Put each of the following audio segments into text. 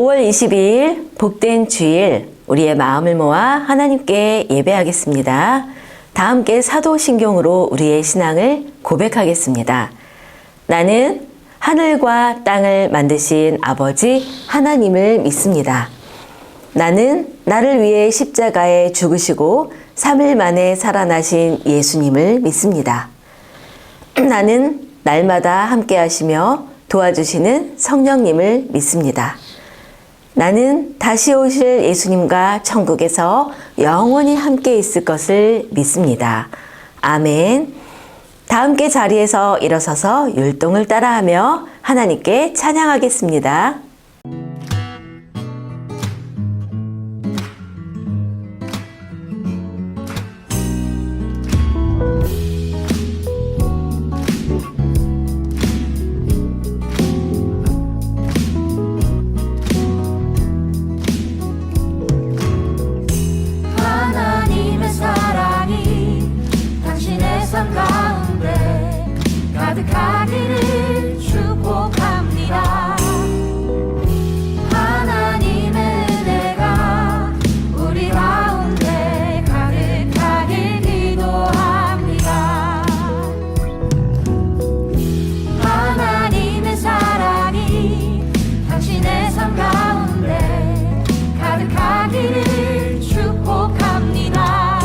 5월 22일 복된 주일 우리의 마음을 모아 하나님께 예배하겠습니다. 다 함께 사도신경으로 우리의 신앙을 고백하겠습니다. 나는 하늘과 땅을 만드신 아버지 하나님을 믿습니다. 나는 나를 위해 십자가에 죽으시고 3일 만에 살아나신 예수님을 믿습니다. 나는 날마다 함께 하시며 도와주시는 성령님을 믿습니다. 나는 다시 오실 예수님과 천국에서 영원히 함께 있을 것을 믿습니다. 아멘. 다 함께 자리에서 일어서서 율동을 따라하며 하나님께 찬양하겠습니다. 가득하기를 축복합니다. 하나님의 은혜가 우리 가운데 가득하길 기도합니다. 하나님의 사랑이 당신의 삶 가운데 가득하기를 축복합니다.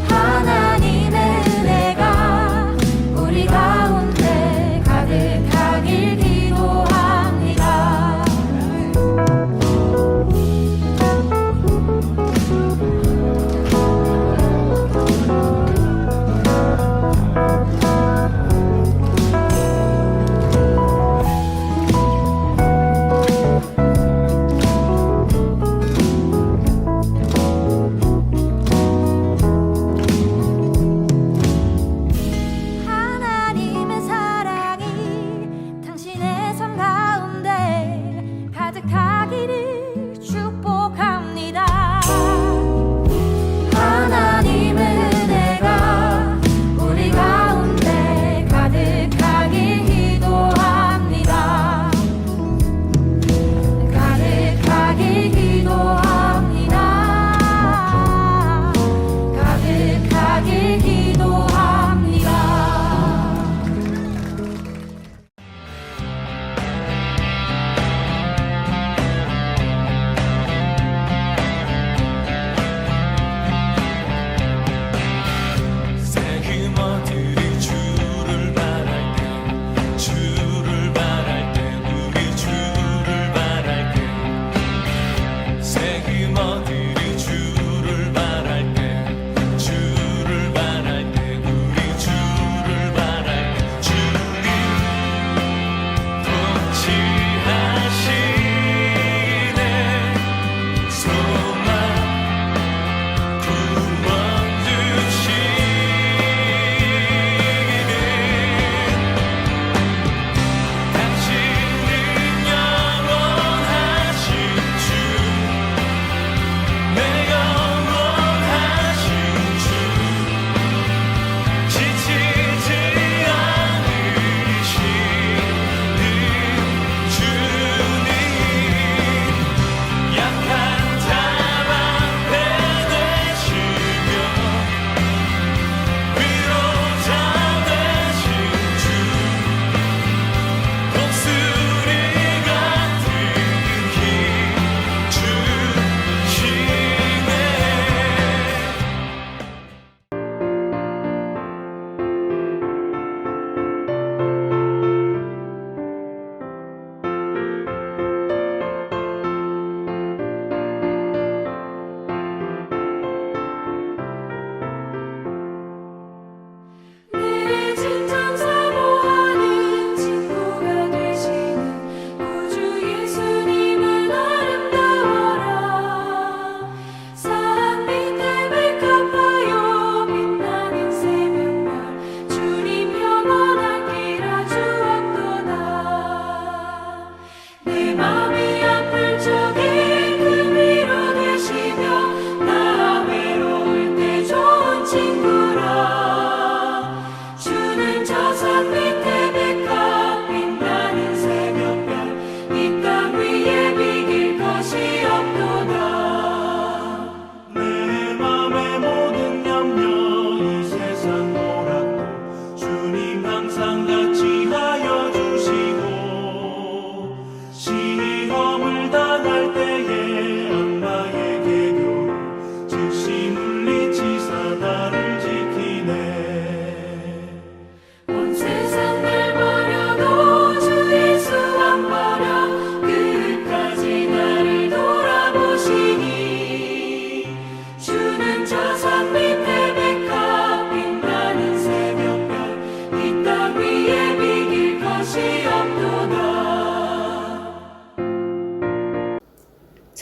하나님의 은혜가 우리 가운데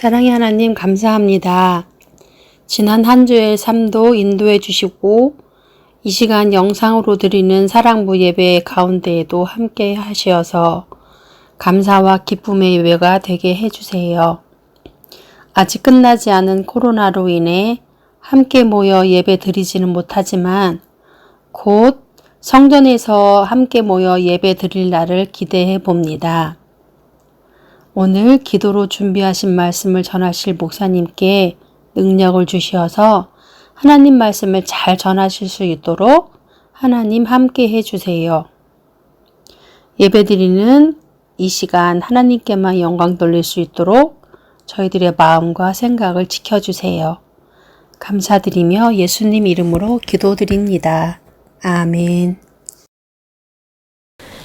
사랑의 하나님 감사합니다. 지난 한 주의 삶도 인도해 주시고 이 시간 영상으로 드리는 사랑부 예배 가운데에도 함께 하시어서 감사와 기쁨의 예배가 되게 해주세요. 아직 끝나지 않은 코로나로 인해 함께 모여 예배 드리지는 못하지만 곧 성전에서 함께 모여 예배 드릴 날을 기대해 봅니다. 오늘 기도로 준비하신 말씀을 전하실 목사님께 능력을 주시어서 하나님 말씀을 잘 전하실 수 있도록 하나님 함께 해주세요. 예배드리는 이 시간 하나님께만 영광 돌릴 수 있도록 저희들의 마음과 생각을 지켜주세요. 감사드리며 예수님 이름으로 기도드립니다. 아멘.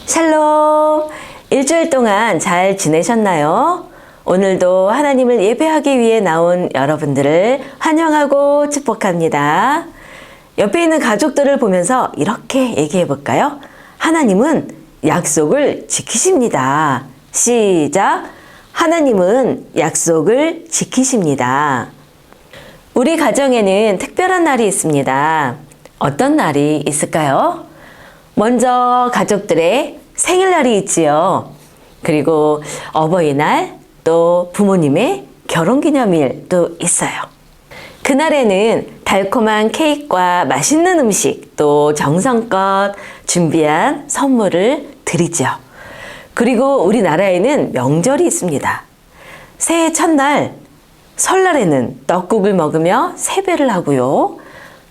샬롬! 일주일 동안 잘 지내셨나요? 오늘도 하나님을 예배하기 위해 나온 여러분들을 환영하고 축복합니다. 옆에 있는 가족들을 보면서 이렇게 얘기해 볼까요? 하나님은 약속을 지키십니다. 시작! 하나님은 약속을 지키십니다. 우리 가정에는 특별한 날이 있습니다. 어떤 날이 있을까요? 먼저 가족들의 생일날이 있지요. 그리고 어버이날, 또 부모님의 결혼기념일도 있어요. 그날에는 달콤한 케이크와 맛있는 음식, 또 정성껏 준비한 선물을 드리죠. 그리고 우리나라에는 명절이 있습니다. 새해 첫날, 설날에는 떡국을 먹으며 세배를 하고요.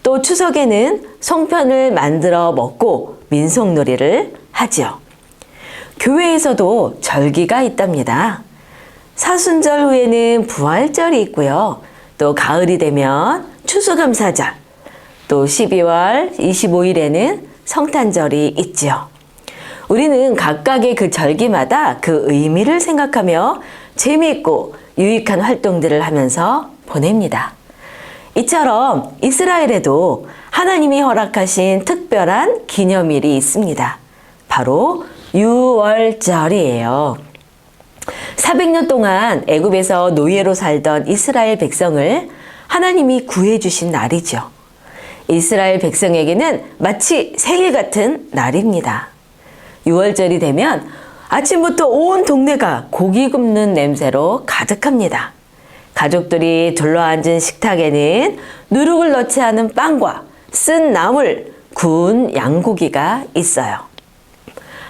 또 추석에는 송편을 만들어 먹고 민속놀이를 하지요. 교회에서도 절기가 있답니다. 사순절 후에는 부활절이 있고요. 또 가을이 되면 추수감사절, 또 12월 25일에는 성탄절이 있지요. 우리는 각각의 그 절기마다 그 의미를 생각하며 재미있고 유익한 활동들을 하면서 보냅니다. 이처럼 이스라엘에도 하나님이 허락하신 특별한 기념일이 있습니다. 바로 유월절이에요. 400년 동안 애굽에서 노예로 살던 이스라엘 백성을 하나님이 구해주신 날이죠. 이스라엘 백성에게는 마치 생일 같은 날입니다. 6월절이 되면 아침부터 온 동네가 고기 굽는 냄새로 가득합니다. 가족들이 둘러앉은 식탁에는 누룩을 넣지 않은 빵과 쓴 나물, 구운 양고기가 있어요.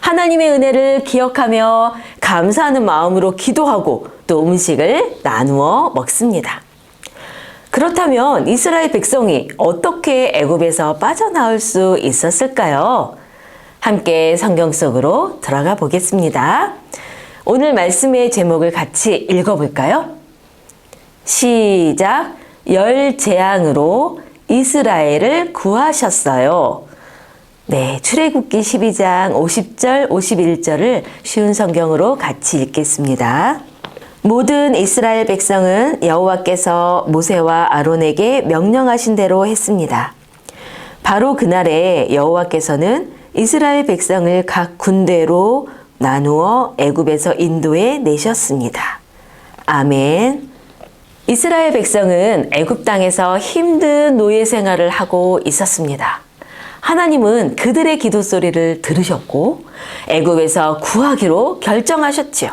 하나님의 은혜를 기억하며 감사하는 마음으로 기도하고 또 음식을 나누어 먹습니다. 그렇다면 이스라엘 백성이 어떻게 애굽에서 빠져나올 수 있었을까요? 함께 성경 속으로 들어가 보겠습니다. 오늘 말씀의 제목을 같이 읽어볼까요? 시작! 열 재앙으로 이스라엘을 구하셨어요. 네, 출애굽기 12장 50절, 51절을 쉬운 성경으로 같이 읽겠습니다. 모든 이스라엘 백성은 여호와께서 모세와 아론에게 명령하신 대로 했습니다. 바로 그날에 여호와께서는 이스라엘 백성을 각 군대로 나누어 애굽에서 인도해 내셨습니다. 아멘. 이스라엘 백성은 애굽 땅에서 힘든 노예 생활을 하고 있었습니다. 하나님은 그들의 기도 소리를 들으셨고 애굽에서 구하기로 결정하셨지요.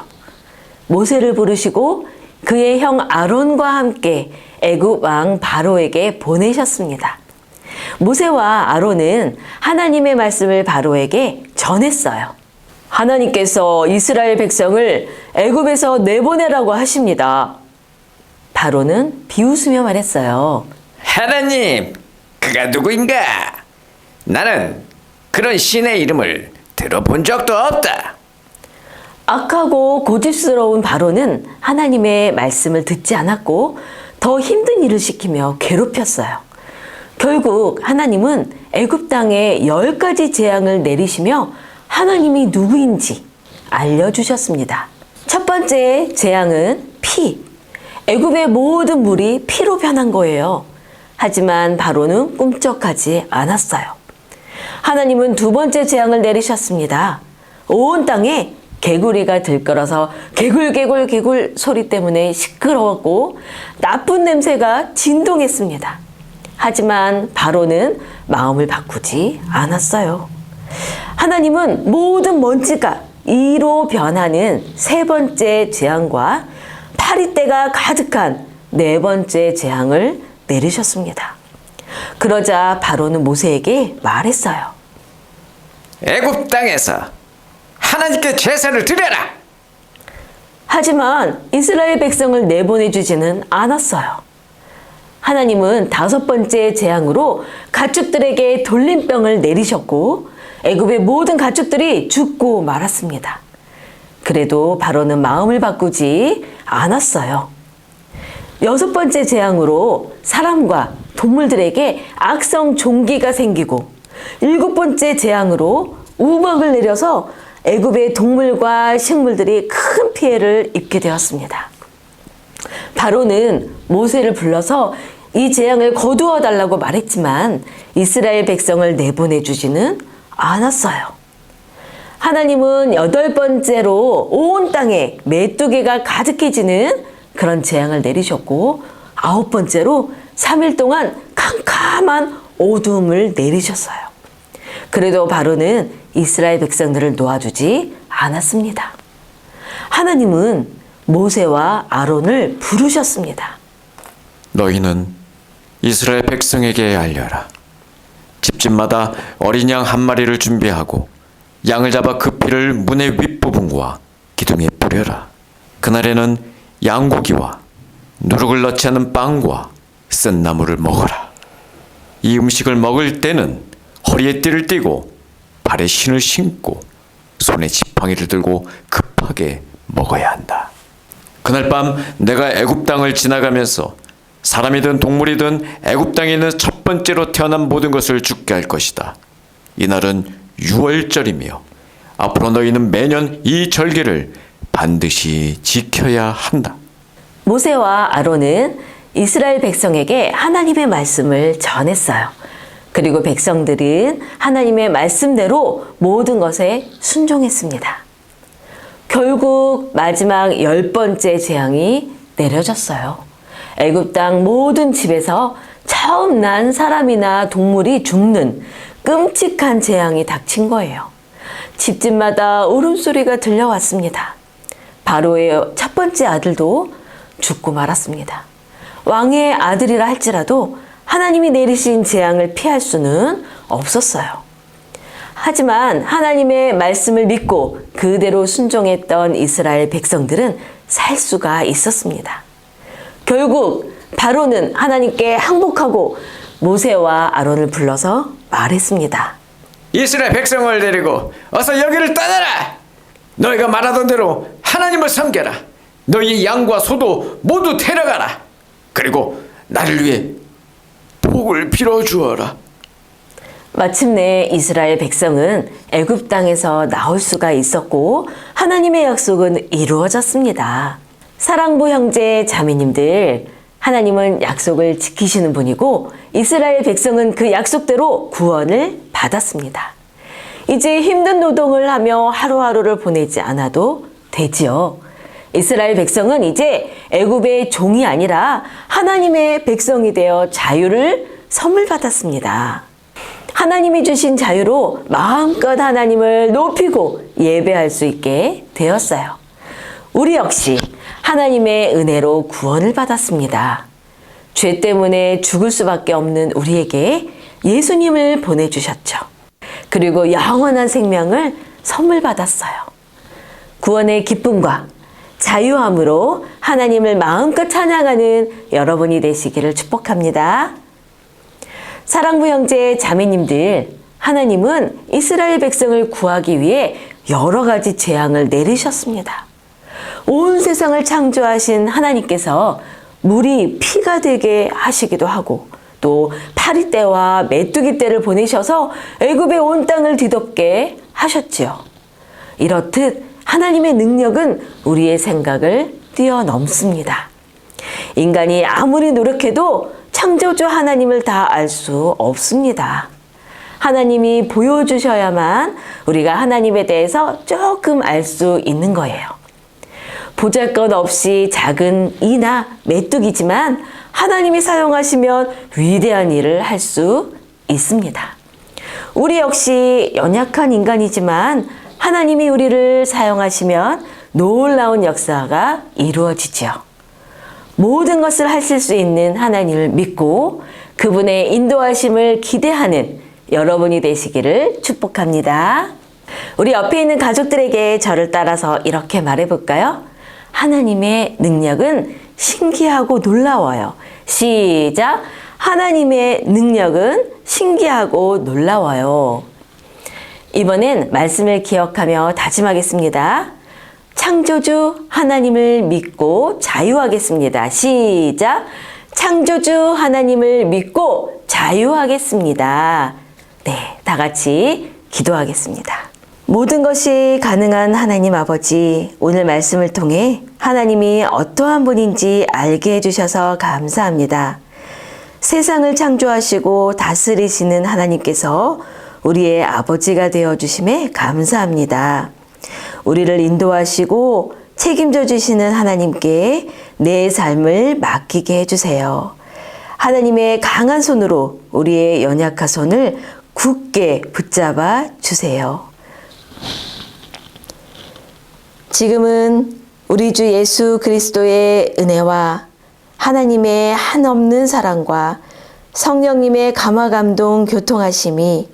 모세를 부르시고 그의 형 아론과 함께 애굽 왕 바로에게 보내셨습니다. 모세와 아론은 하나님의 말씀을 바로에게 전했어요. 하나님께서 이스라엘 백성을 애굽에서 내보내라고 하십니다. 바로는 비웃으며 말했어요. 하나님, 그가 누구인가? 나는 그런 신의 이름을 들어본 적도 없다. 악하고 고집스러운 바로는 하나님의 말씀을 듣지 않았고 더 힘든 일을 시키며 괴롭혔어요. 결국 하나님은 애굽 땅에 10가지 재앙을 내리시며 하나님이 누구인지 알려주셨습니다. 첫 번째 재앙은 피. 애굽의 모든 물이 피로 변한 거예요. 하지만 바로는 꿈쩍하지 않았어요. 하나님은 두 번째 재앙을 내리셨습니다. 온 땅에 개구리가 들끓어서 개굴 소리 때문에 시끄러웠고 나쁜 냄새가 진동했습니다. 하지만 바로는 마음을 바꾸지 않았어요. 하나님은 모든 먼지가 이로 변하는 세 번째 재앙과 파리떼가 가득한 네 번째 재앙을 내리셨습니다. 그러자 바로는 모세에게 말했어요. 애굽 땅에서 하나님께 제사를 드려라. 하지만 이스라엘 백성을 내보내주지는 않았어요. 하나님은 다섯 번째 재앙으로 가축들에게 돌림병을 내리셨고 애굽의 모든 가축들이 죽고 말았습니다. 그래도 바로는 마음을 바꾸지 않았어요. 여섯 번째 재앙으로 사람과 동물들에게 악성 종기가 생기고 일곱 번째 재앙으로 우박을 내려서 애굽의 동물과 식물들이 큰 피해를 입게 되었습니다. 바로는 모세를 불러서 이 재앙을 거두어 달라고 말했지만 이스라엘 백성을 내보내주지는 않았어요. 하나님은 여덟 번째로 온 땅에 메뚜기가 가득해지는 그런 재앙을 내리셨고 아홉 번째로 3일 동안 캄캄한 어둠을 내리셨어요. 그래도 바로는 이스라엘 백성들을 놓아주지 않았습니다. 하나님은 모세와 아론을 부르셨습니다. 너희는 이스라엘 백성에게 알려라. 집집마다 어린 양 한 마리를 준비하고 양을 잡아 그 피를 문의 윗부분과 기둥에 뿌려라. 그날에는 양고기와 누룩을 넣지 않은 빵과 쓴 나물을 먹어라. 이 음식을 먹을 때는 허리에 띠를 띠고 발에 신을 신고 손에 지팡이를 들고 급하게 먹어야 한다. 그날 밤 내가 애굽 땅을 지나가면서 사람이든 동물이든 애굽 땅에 있는 첫 번째로 태어난 모든 것을 죽게 할 것이다. 이날은 유월절이며 앞으로 너희는 매년 이 절기를 반드시 지켜야 한다. 모세와 아론은 이스라엘 백성에게 하나님의 말씀을 전했어요. 그리고 백성들은 하나님의 말씀대로 모든 것에 순종했습니다. 결국 마지막 10번째 재앙이 내려졌어요. 애굽 땅 모든 집에서 처음 난 사람이나 동물이 죽는 끔찍한 재앙이 닥친 거예요. 집집마다 울음소리가 들려왔습니다. 바로의 첫 번째 아들도 죽고 말았습니다. 왕의 아들이라 할지라도 하나님이 내리신 재앙을 피할 수는 없었어요. 하지만 하나님의 말씀을 믿고 그대로 순종했던 이스라엘 백성들은 살 수가 있었습니다. 결국 바로는 하나님께 항복하고 모세와 아론을 불러서 말했습니다. 이스라엘 백성을 데리고 어서 여기를 떠나라. 너희가 말하던 대로 하나님을 섬겨라. 너희 양과 소도 모두 데려가라. 그리고 나를 위해 복을 빌어주어라. 마침내 이스라엘 백성은 애굽 땅에서 나올 수가 있었고 하나님의 약속은 이루어졌습니다. 사랑부 형제 자매님들, 하나님은 약속을 지키시는 분이고 이스라엘 백성은 그 약속대로 구원을 받았습니다. 이제 힘든 노동을 하며 하루하루를 보내지 않아도 되지요. 이스라엘 백성은 이제 애굽의 종이 아니라 하나님의 백성이 되어 자유를 선물 받았습니다. 하나님이 주신 자유로 마음껏 하나님을 높이고 예배할 수 있게 되었어요. 우리 역시 하나님의 은혜로 구원을 받았습니다. 죄 때문에 죽을 수밖에 없는 우리에게 예수님을 보내주셨죠. 그리고 영원한 생명을 선물 받았어요. 구원의 기쁨과 자유함으로 하나님을 마음껏 찬양하는 여러분이 되시기를 축복합니다. 사랑부 형제 자매님들, 하나님은 이스라엘 백성을 구하기 위해 여러 가지 재앙을 내리셨습니다. 온 세상을 창조하신 하나님께서 물이 피가 되게 하시기도 하고 또 파리떼와 메뚜기 떼를 보내셔서 애굽의 온 땅을 뒤덮게 하셨지요. 이렇듯 하나님의 능력은 우리의 생각을 뛰어넘습니다. 인간이 아무리 노력해도 창조주 하나님을 다 알 수 없습니다. 하나님이 보여주셔야만 우리가 하나님에 대해서 조금 알 수 있는 거예요. 보잘것없이 작은 이나 메뚜기지만 하나님이 사용하시면 위대한 일을 할 수 있습니다. 우리 역시 연약한 인간이지만 하나님이 우리를 사용하시면 놀라운 역사가 이루어지죠. 모든 것을 하실 수 있는 하나님을 믿고 그분의 인도하심을 기대하는 여러분이 되시기를 축복합니다. 우리 옆에 있는 가족들에게 저를 따라서 이렇게 말해볼까요? 하나님의 능력은 신기하고 놀라워요. 시작! 하나님의 능력은 신기하고 놀라워요. 이번엔 말씀을 기억하며 다짐하겠습니다. 창조주 하나님을 믿고 자유하겠습니다. 시작! 창조주 하나님을 믿고 자유하겠습니다. 네, 다 같이 기도하겠습니다. 모든 것이 가능한 하나님 아버지, 오늘 말씀을 통해 하나님이 어떠한 분인지 알게 해주셔서 감사합니다. 세상을 창조하시고 다스리시는 하나님께서 우리의 아버지가 되어주심에 감사합니다. 우리를 인도하시고 책임져 주시는 하나님께 내 삶을 맡기게 해주세요. 하나님의 강한 손으로 우리의 연약한 손을 굳게 붙잡아 주세요. 지금은 우리 주 예수 그리스도의 은혜와 하나님의 한없는 사랑과 성령님의 감화감동 교통하심이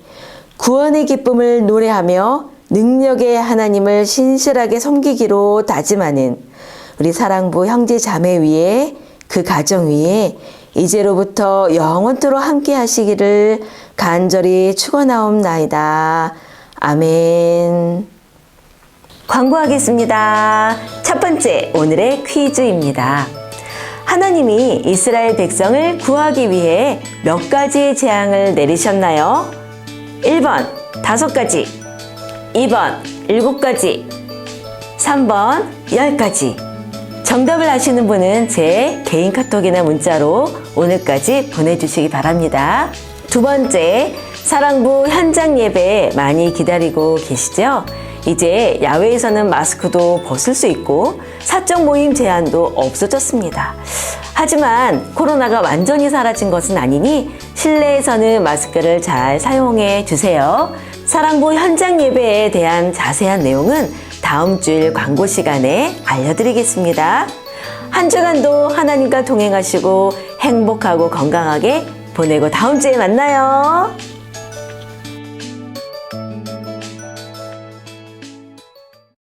구원의 기쁨을 노래하며 능력의 하나님을 신실하게 섬기기로 다짐하는 우리 사랑부 형제 자매 위에 그 가정 위에 이제로부터 영원토록 함께 하시기를 간절히 축원하옵나이다. 아멘. 광고하겠습니다. 첫 번째, 오늘의 퀴즈입니다. 하나님이 이스라엘 백성을 구하기 위해 몇 가지의 재앙을 내리셨나요? 1번 5가지, 2번 7가지, 3번 10가지. 정답을 아시는 분은 제 개인 카톡이나 문자로 오늘까지 보내주시기 바랍니다. 두 번째, 사랑부 현장 예배 많이 기다리고 계시죠? 이제 야외에서는 마스크도 벗을 수 있고 사적 모임 제한도 없어졌습니다. 하지만 코로나가 완전히 사라진 것은 아니니 실내에서는 마스크를 잘 사용해 주세요. 사랑부 현장 예배에 대한 자세한 내용은 다음 주일 광고 시간에 알려드리겠습니다. 한 주간도 하나님과 동행하시고 행복하고 건강하게 보내고 다음 주에 만나요.